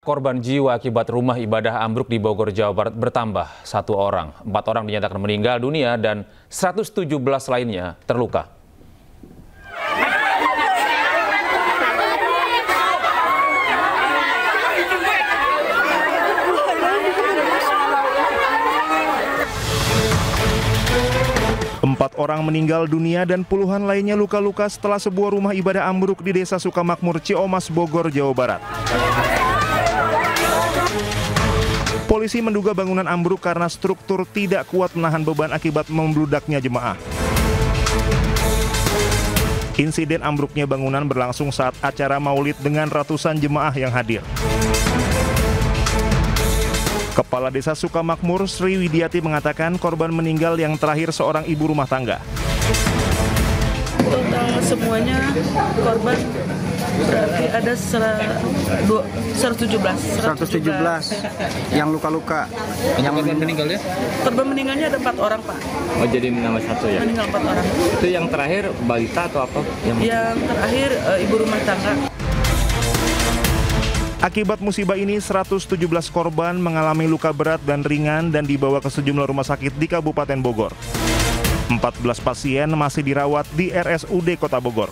Korban jiwa akibat rumah ibadah ambruk di Bogor, Jawa Barat bertambah 1 orang. 4 orang dinyatakan meninggal dunia dan 117 lainnya terluka. Empat orang meninggal dunia dan puluhan lainnya luka-luka setelah sebuah rumah ibadah ambruk di Desa Sukamakmur, Ciomas, Bogor, Jawa Barat. Polisi menduga bangunan ambruk karena struktur tidak kuat menahan beban akibat membludaknya jemaah. Insiden ambruknya bangunan berlangsung saat acara maulid dengan ratusan jemaah yang hadir. Kepala Desa Sukamakmur, Sri Widiati mengatakan korban meninggal yang terakhir seorang ibu rumah tangga. Total semuanya korban berarti ada 117 yang luka-luka. Yang meninggalnya? Korban meninggalnya ada 4 orang, Pak. Oh, jadi nama 1 ya? Meninggal 4 orang. Itu yang terakhir balita atau apa? Yang terakhir ibu rumah tangga. Akibat musibah ini, 117 korban mengalami luka berat dan ringan dan dibawa ke sejumlah rumah sakit di Kabupaten Bogor. 14 pasien masih dirawat di RSUD Kota Bogor.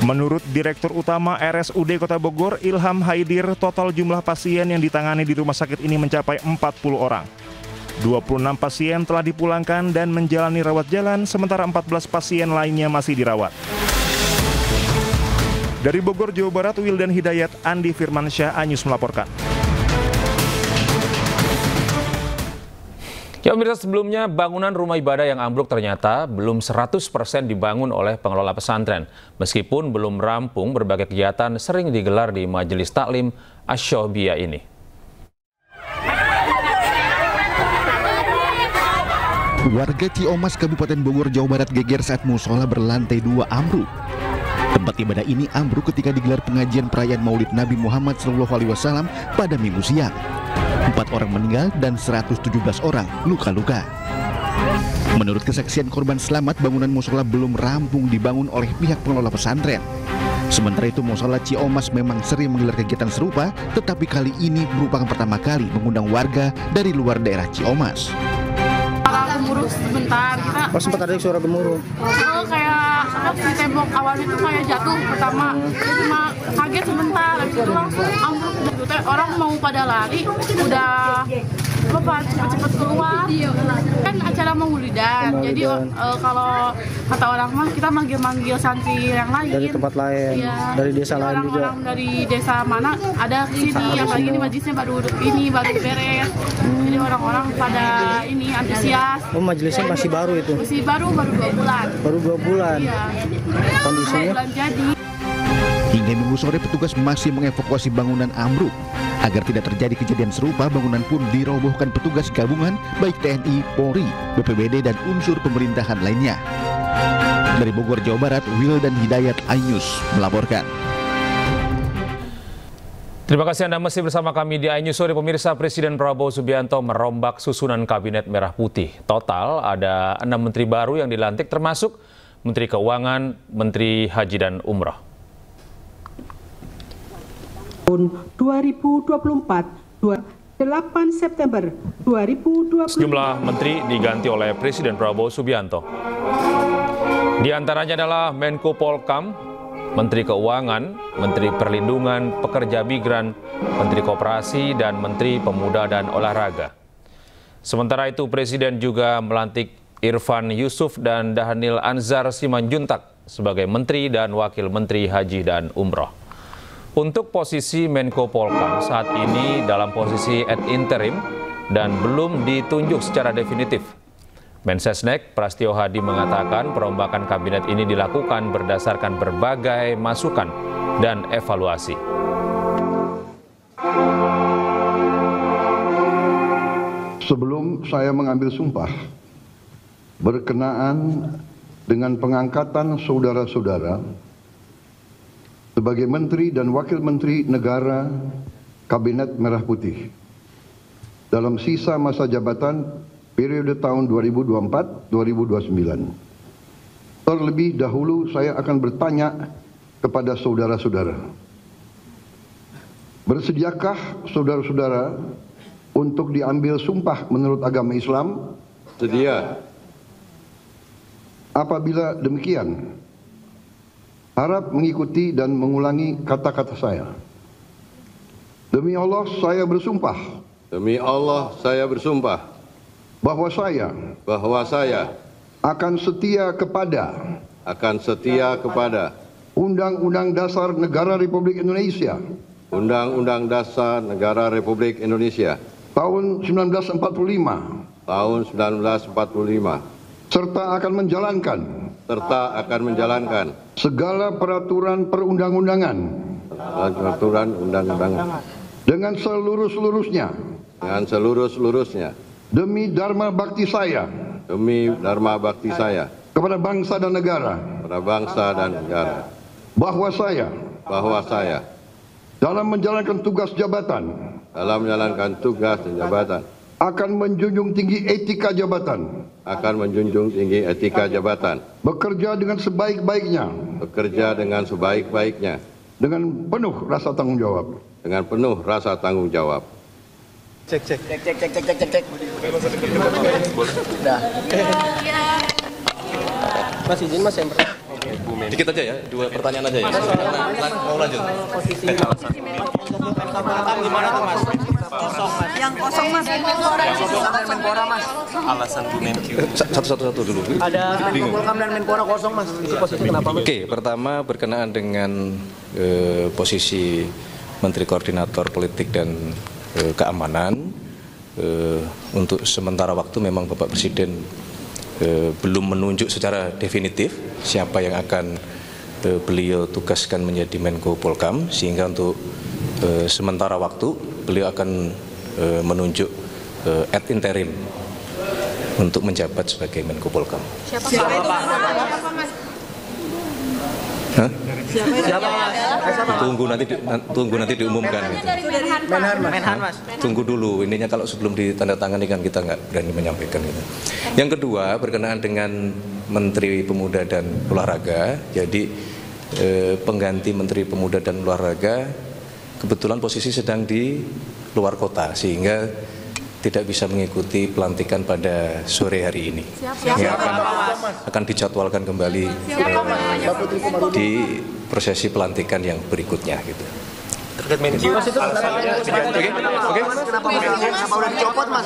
Menurut Direktur Utama RSUD Kota Bogor, Ilham Haidir, total jumlah pasien yang ditangani di rumah sakit ini mencapai 40 orang. 26 pasien telah dipulangkan dan menjalani rawat jalan, sementara 14 pasien lainnya masih dirawat. Dari Bogor, Jawa Barat, Wildan Hidayat, Andi Firmansyah, Anyus melaporkan. Ya pemirsa, sebelumnya bangunan rumah ibadah yang ambruk ternyata belum 100% dibangun oleh pengelola pesantren. Meskipun belum rampung, berbagai kegiatan sering digelar di Majelis Taklim Asy-Syobiyah ini. Warga Ciomas, Kabupaten Bogor, Jawa Barat geger saat musola berlantai 2 ambruk. Tempat ibadah ini ambruk ketika digelar pengajian perayaan Maulid Nabi Muhammad SAW pada Minggu siang. 4 orang meninggal dan 117 orang luka-luka. Menurut kesaksian korban selamat, bangunan musola belum rampung dibangun oleh pihak pengelola pesantren. Sementara itu, musola Ciomas memang sering menggelar kegiatan serupa, tetapi kali ini merupakan pertama kali mengundang warga dari luar daerah Ciomas. Gemuruh sebentar, kita sempat ada suara gemuruh. Kayak di tembok awal itu kayak jatuh pertama, cuma kaget sebentar, habis itu langsung ambruk. Orang mau pada lari, udah cepet keluar. Kan acara maulidan, jadi kalau kata orang mah kita manggil santri yang lain dari tempat lain, ya, dari desa lain juga. Orang dari desa mana ada sini, apalagi ini majlisnya baru beres. Jadi orang-orang pada ini antusias. Oh, majelisnya masih baru itu? Masih baru 2 bulan. Baru 2 bulan? Iya. Kondisinya? Bulan jadi. Hingga Minggu sore, petugas masih mengevakuasi bangunan ambruk. Agar tidak terjadi kejadian serupa, bangunan pun dirobohkan petugas gabungan baik TNI, Polri, BPBD, dan unsur pemerintahan lainnya. Dari Bogor, Jawa Barat, Wildan Hidayat, Anyus melaporkan. Terima kasih Anda masih bersama kami di iNews Sore. Pemirsa, Presiden Prabowo Subianto merombak susunan Kabinet Merah Putih. Total ada 6 menteri baru yang dilantik, termasuk Menteri Keuangan, Menteri Haji dan Umrah. Tahun 2024, 8 September 2024. Sejumlah menteri diganti oleh Presiden Prabowo Subianto. Di antaranya adalah Menko Polkam, Menteri Keuangan, Menteri Perlindungan Pekerja Migran, Menteri Koperasi, dan Menteri Pemuda dan Olahraga. Sementara itu, Presiden juga melantik Irfan Yusuf dan Dhanil Anzar Simanjuntak sebagai Menteri dan Wakil Menteri Haji dan Umroh. Untuk posisi Menko Polkam saat ini dalam posisi ad interim dan belum ditunjuk secara definitif. Mensesnek Prasetyo Hadi mengatakan perombakan kabinet ini dilakukan berdasarkan berbagai masukan dan evaluasi. Sebelum saya mengambil sumpah berkenaan dengan pengangkatan saudara-saudara sebagai Menteri dan Wakil Menteri Negara Kabinet Merah Putih dalam sisa masa jabatan periode tahun 2024-2029. Terlebih dahulu saya akan bertanya kepada saudara-saudara. Bersediakah saudara-saudara untuk diambil sumpah menurut agama Islam? Sedia. Apabila demikian, harap mengikuti dan mengulangi kata-kata saya. Demi Allah saya bersumpah. Demi Allah saya bersumpah. Bahwa saya akan setia kepada Undang-Undang Dasar Negara Republik Indonesia. Undang-Undang Dasar Negara Republik Indonesia. Tahun 1945. Tahun 1945. Serta akan menjalankan. Segala peraturan perundang-undangan. Dengan seluruh-seluruhnya. Demi dharma bakti saya. Kepada bangsa dan negara. Bahwa saya. Dalam menjalankan tugas jabatan. Akan menjunjung tinggi etika jabatan. Bekerja dengan sebaik-baiknya. Dengan penuh rasa tanggung jawab. Cek. Mas izin Mas yang dikit aja ya, 2 pertanyaan aja ya. Mau lanjut. Gimana tuh Mas? Yang kosong Mas. Menpora Mas. Alasan Bu Menkyu. Satu-satu dulu. Ada Menpora dan Menpora kosong Mas. Posisi kenapa Mas? Oke, pertama berkenaan dengan posisi Menteri Koordinator Politik dan Keamanan, untuk sementara waktu memang Bapak Presiden belum menunjuk secara definitif siapa yang akan beliau tugaskan menjadi Menko Polkam, sehingga untuk sementara waktu beliau akan menunjuk ad interim untuk menjabat sebagai Menko Polkam. Siapa itu Mas? Hah? Siapa Mas? Tunggu nanti diumumkan. Menhan Mas. Tunggu dulu, intinya kalau sebelum ditandatangani kan kita nggak berani menyampaikan itu. Yang kedua berkenaan dengan Menteri Pemuda dan Olahraga, jadi pengganti Menteri Pemuda dan Olahraga kebetulan posisi sedang di luar kota sehingga tidak bisa mengikuti pelantikan pada sore hari ini. Akan dijadwalkan kembali di prosesi pelantikan yang berikutnya gitu. Terkait Menkyu Mas itu kenapa udah dicopot Mas?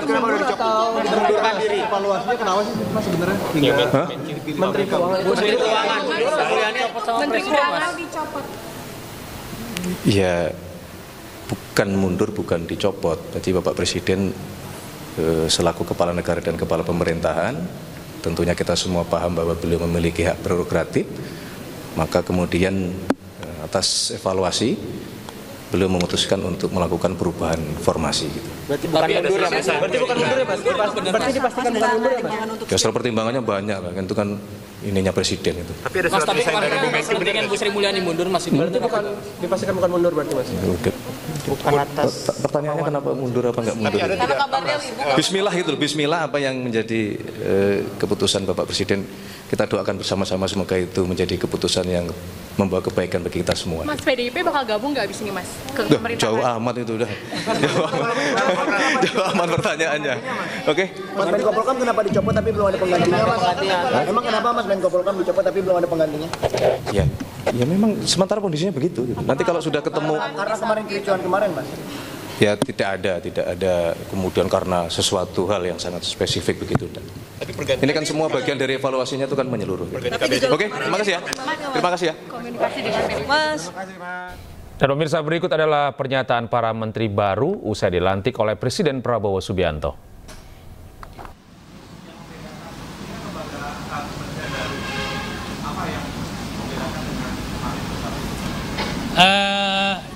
Kenapa udah dicopot? Mengundurkan diri. Evaluasinya kenapa sih Mas sebenarnya? Menteri Keuangan. Menteri Keuangan dicopot. Ya, bukan mundur, bukan dicopot. Jadi Bapak Presiden selaku kepala negara dan kepala pemerintahan, tentunya kita semua paham bahwa beliau memiliki hak prerogatif. Maka kemudian atas evaluasi beliau memutuskan untuk melakukan perubahan formasi gitu. Berarti bukan mundur ya Mas? Berarti dipastikan bukan mundur ya Mas? Ya, soal pertimbangannya banyak lah, itu kan ininya presiden itu. Tapi ada surat tulisan dari Bu Menkyu dengan Bu Sri Mulyani mundur Mas. Berarti bukan dipastikan bukan mundur berarti Mas? Bukan atas. Pertanyaannya kenapa mundur apa enggak mundur? Bismillah itu, bismillah apa yang menjadi keputusan Bapak Presiden. Kita doakan bersama-sama semoga itu menjadi keputusan yang membawa kebaikan bagi kita semua. Mas, PDIP bakal gabung nggak abis ini Mas? Ke pemerintahan? Jauh amat itu udah. Jauh amat pertanyaannya. Oke. Mas Menko Polkam kenapa dicopot tapi belum ada penggantinya Mas? Emang kenapa Mas Menko Polkam dicopot tapi belum ada penggantinya? Ya memang sementara kondisinya begitu. Nanti kalau sudah ketemu. Karena kemarin kericuan kemarin Mas. Ya tidak ada kemudian karena sesuatu hal yang sangat spesifik begitu. Ini kan semua bagian dari evaluasinya itu kan menyeluruh. Oke, terima kasih ya. Terima kasih ya. Komunikasi dengan Mas. Dan pemirsa, berikut adalah pernyataan para menteri baru usai dilantik oleh Presiden Prabowo Subianto.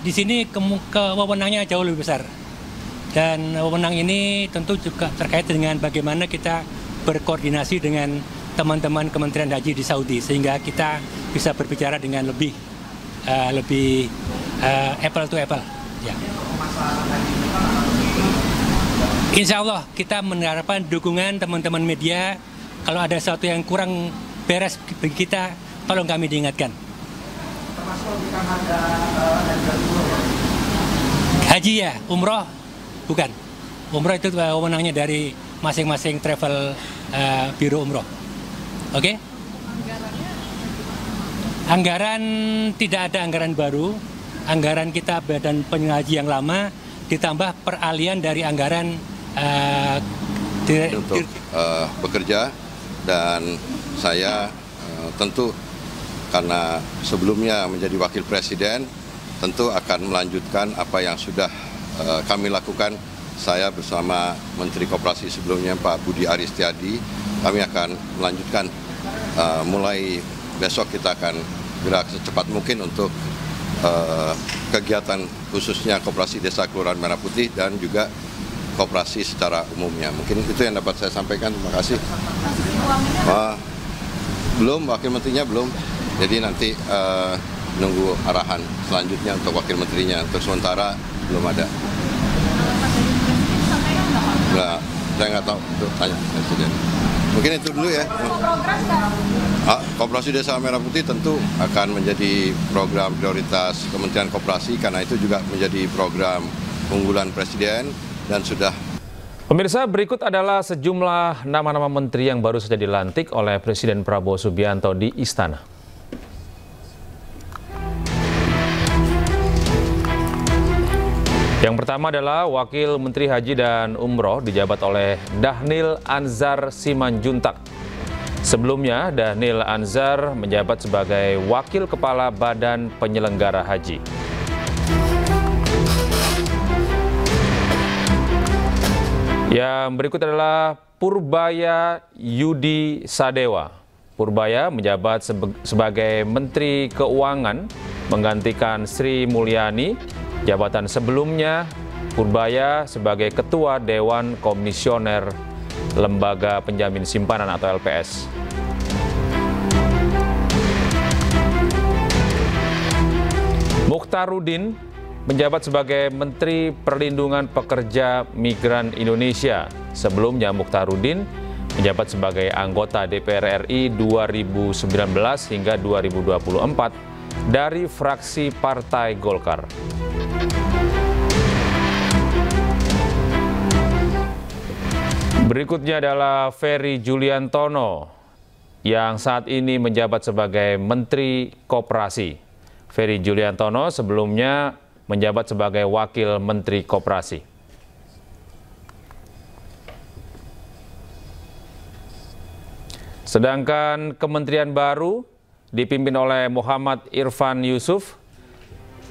Di sini wewenangnya jauh lebih besar, dan wewenang ini tentu juga terkait dengan bagaimana kita berkoordinasi dengan teman-teman Kementerian Haji di Saudi sehingga kita bisa berbicara dengan lebih apple to apple. Ya. Insya Allah kita mengharapkan dukungan teman-teman media. Kalau ada sesuatu yang kurang beres bagi kita, tolong kami diingatkan. Haji ya, umroh bukan. Umroh itu wewenangnya dari masing-masing travel biro umroh. Oke? Anggaran tidak ada anggaran baru. Anggaran kita badan penyelenggara yang lama ditambah peralihan dari anggaran untuk bekerja, dan saya tentu karena sebelumnya menjadi wakil presiden tentu akan melanjutkan apa yang sudah kami lakukan. Saya bersama Menteri Koperasi sebelumnya Pak Budi Aristiadi, kami akan melanjutkan mulai besok kita akan gerak secepat mungkin untuk kegiatan khususnya Koperasi Desa Kelurahan Merah Putih dan juga koperasi secara umumnya. Mungkin itu yang dapat saya sampaikan. Terima kasih. Belum, Wakil Menterinya belum. Jadi nanti nunggu arahan selanjutnya untuk Wakil Menterinya. Untuk sementara belum ada. Nggak, saya nggak tahu. Itu tanya Presiden. Mungkin itu dulu ya. Koperasi Desa Merah Putih tentu akan menjadi program prioritas Kementerian Koperasi karena itu juga menjadi program unggulan Presiden dan sudah. Pemirsa, berikut adalah sejumlah nama-nama menteri yang baru saja dilantik oleh Presiden Prabowo Subianto di Istana. Yang pertama adalah Wakil Menteri Haji dan Umroh dijabat oleh Dhanil Anzar Simanjuntak. Sebelumnya, Dhanil Anzar menjabat sebagai Wakil Kepala Badan Penyelenggara Haji. Yang berikut adalah Purbaya Yudi Sadewa. Purbaya menjabat sebagai Menteri Keuangan, menggantikan Sri Mulyani. Jabatan sebelumnya, Purbaya sebagai Ketua Dewan Komisioner Lembaga Penjamin Simpanan atau LPS. Mukhtaruddin menjabat sebagai Menteri Perlindungan Pekerja Migran Indonesia. Sebelumnya Mukhtaruddin menjabat sebagai anggota DPR RI 2019 hingga 2024 dari fraksi Partai Golkar. Berikutnya adalah Ferry Juliantono yang saat ini menjabat sebagai Menteri Koperasi. Ferry Juliantono sebelumnya menjabat sebagai Wakil Menteri Koperasi. Sedangkan kementerian baru dipimpin oleh Muhammad Irfan Yusuf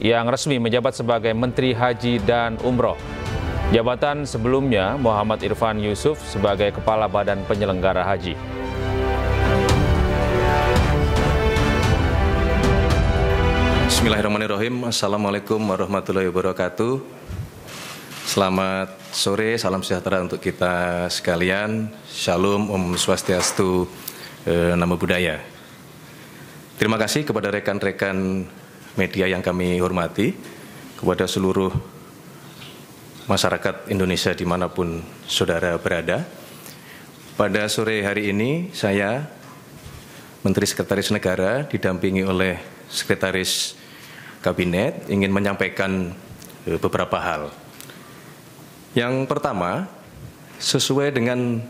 yang resmi menjabat sebagai Menteri Haji dan Umroh. Jabatan sebelumnya Muhammad Irfan Yusuf sebagai Kepala Badan Penyelenggara Haji. Bismillahirrahmanirrahim. Assalamualaikum warahmatullahi wabarakatuh. Selamat sore, salam sejahtera untuk kita sekalian. Shalom, Om Swastiastu, Namo Buddhaya. Terima kasih kepada rekan-rekan media yang kami hormati, kepada seluruh masyarakat Indonesia dimanapun saudara berada. Pada sore hari ini saya, Menteri Sekretaris Negara didampingi oleh Sekretaris Kabinet ingin menyampaikan beberapa hal. Yang pertama, sesuai dengan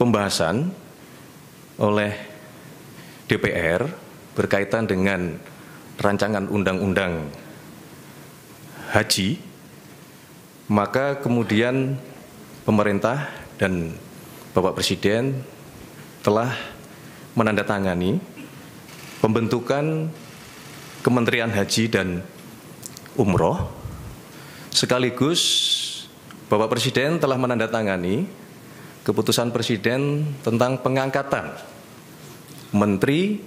pembahasan oleh DPR berkaitan dengan rancangan undang-undang haji, maka kemudian pemerintah dan Bapak Presiden telah menandatangani pembentukan Kementerian Haji dan Umroh, sekaligus Bapak Presiden telah menandatangani keputusan Presiden tentang pengangkatan Menteri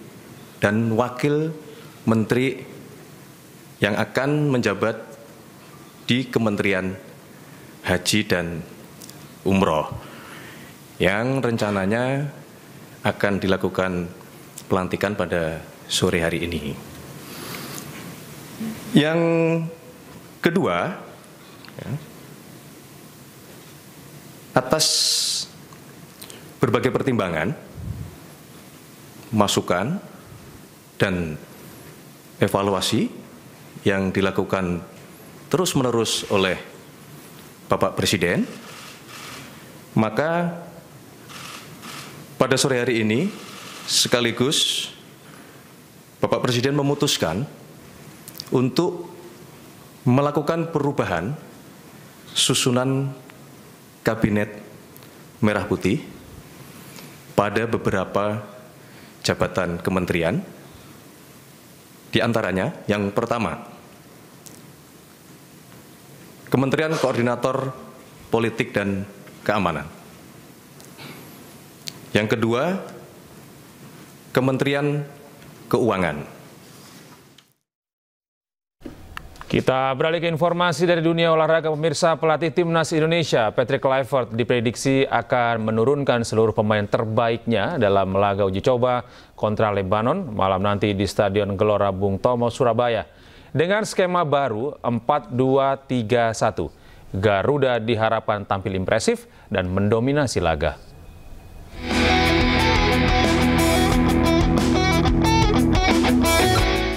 dan Wakil Menteri yang akan menjabat di Kementerian Haji dan Umroh yang rencananya akan dilakukan pelantikan pada sore hari ini. Yang kedua, atas berbagai pertimbangan, masukan, dan evaluasi yang dilakukan terus-menerus oleh Bapak Presiden, maka pada sore hari ini sekaligus Bapak Presiden memutuskan untuk melakukan perubahan susunan Kabinet Merah Putih pada beberapa jabatan kementerian. Di antaranya, yang pertama, Kementerian Koordinator Politik dan Keamanan. Yang kedua, Kementerian Keuangan. Kita beralih ke informasi dari dunia olahraga. Pemirsa, pelatih Timnas Indonesia Patrick Kluivert diprediksi akan menurunkan seluruh pemain terbaiknya dalam laga uji coba kontra Lebanon malam nanti di Stadion Gelora Bung Tomo, Surabaya. Dengan skema baru 4-2-3-1, Garuda diharapkan tampil impresif dan mendominasi laga.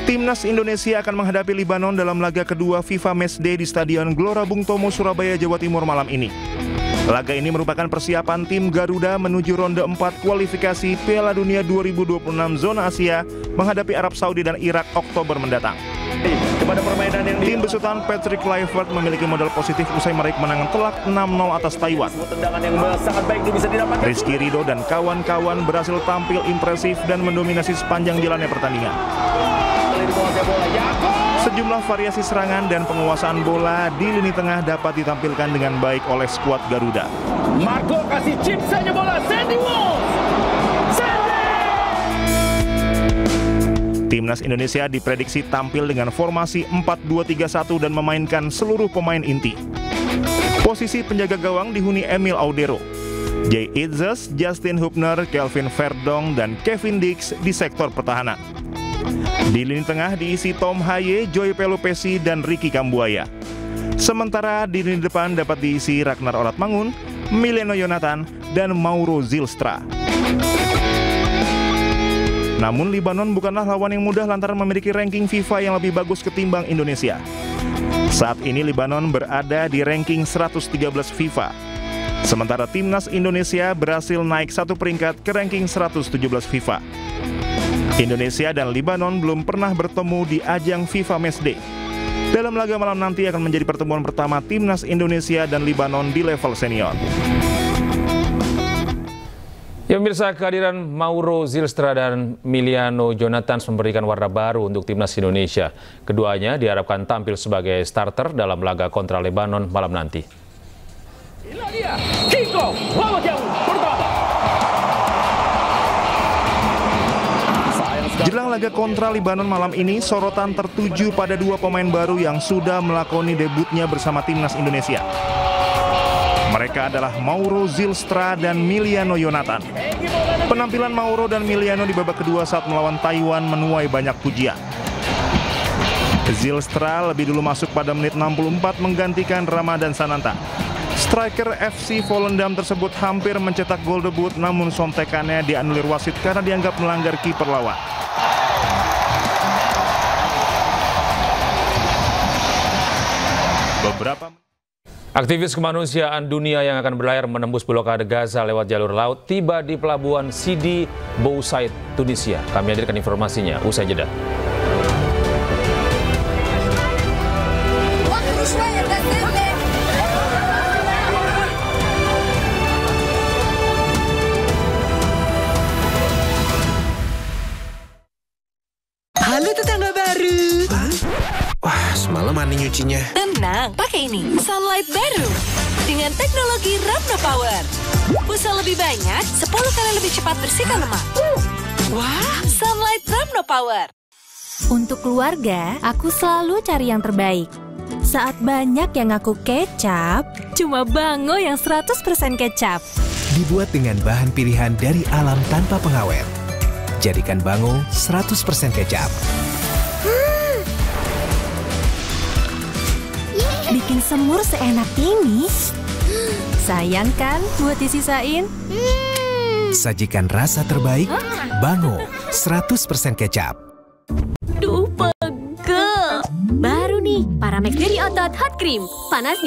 Timnas Indonesia akan menghadapi Lebanon dalam laga kedua FIFA Matchday di Stadion Gelora Bung Tomo, Surabaya, Jawa Timur malam ini. Laga ini merupakan persiapan tim Garuda menuju ronde 4 kualifikasi Piala Dunia 2026 zona Asia menghadapi Arab Saudi dan Irak Oktober mendatang. Tim besutan Patrick Kluivert memiliki modal positif usai meraih kemenangan telak 6-0 atas Taiwan. Rizky Ridho dan kawan-kawan berhasil tampil impresif dan mendominasi sepanjang jalannya pertandingan. Sejumlah variasi serangan dan penguasaan bola di lini tengah dapat ditampilkan dengan baik oleh skuad Garuda. Marco kasih chip saja bola, Sandy Walsh. Timnas Indonesia diprediksi tampil dengan formasi 4-2-3-1 dan memainkan seluruh pemain inti. Posisi penjaga gawang dihuni Emil Audero, Jay Itzes, Justin Hubner, Kelvin Verdong, dan Kevin Dix di sektor pertahanan. Di lini tengah diisi Tom Haye, Joy Pelupesi, dan Ricky Kambuaya. Sementara di lini depan dapat diisi Ragnar Oratmangun, Mileno Yonatan, dan Mauro Zylstra. Namun Lebanon bukanlah lawan yang mudah lantaran memiliki ranking FIFA yang lebih bagus ketimbang Indonesia. Saat ini Lebanon berada di ranking 113 FIFA. Sementara Timnas Indonesia berhasil naik satu peringkat ke ranking 117 FIFA. Indonesia dan Lebanon belum pernah bertemu di ajang FIFA Matchday. Dalam laga malam nanti akan menjadi pertemuan pertama Timnas Indonesia dan Lebanon di level senior. Ya pemirsa, kehadiran Mauro Zylstra dan Miliano Jonathans memberikan warna baru untuk Timnas Indonesia. Keduanya diharapkan tampil sebagai starter dalam laga kontra Lebanon malam nanti. Inilah dia, kick-off, lawan jauh pertama. Jelang laga kontra Lebanon malam ini, sorotan tertuju pada dua pemain baru yang sudah melakoni debutnya bersama Timnas Indonesia. Mereka adalah Mauro Zylstra dan Miliano Yonatan. Penampilan Mauro dan Miliano di babak kedua saat melawan Taiwan menuai banyak pujian. Zylstra lebih dulu masuk pada menit 64 menggantikan Ramadan Sananta. Striker FC Volendam tersebut hampir mencetak gol debut, namun sontekannya dianulir wasit karena dianggap melanggar kiper lawan. Aktivis kemanusiaan dunia yang akan berlayar menembus blokade Gaza lewat jalur laut tiba di pelabuhan Sidi Bou Said, Tunisia. Kami hadirkan informasinya usai jeda. Halo tetangga baru. Wah, semalam mandi nyucinya. Tenang, pakai ini, Sunlight baru. Dengan teknologi Rapno Power. Pulsa lebih banyak, 10 kali lebih cepat bersihkan lemak. Wah, Sunlight Rapno Power. Untuk keluarga, aku selalu cari yang terbaik. Saat banyak yang ngaku kecap, cuma Bango yang 100% kecap. Dibuat dengan bahan pilihan dari alam tanpa pengawet. Jadikan Bango 100% kecap. Bikin semur seenak ini. Sayang kan buat disisain? Sajikan rasa terbaik, Bango 100% kecap. Duh, pegel. Otot Hot Cream. Panasnya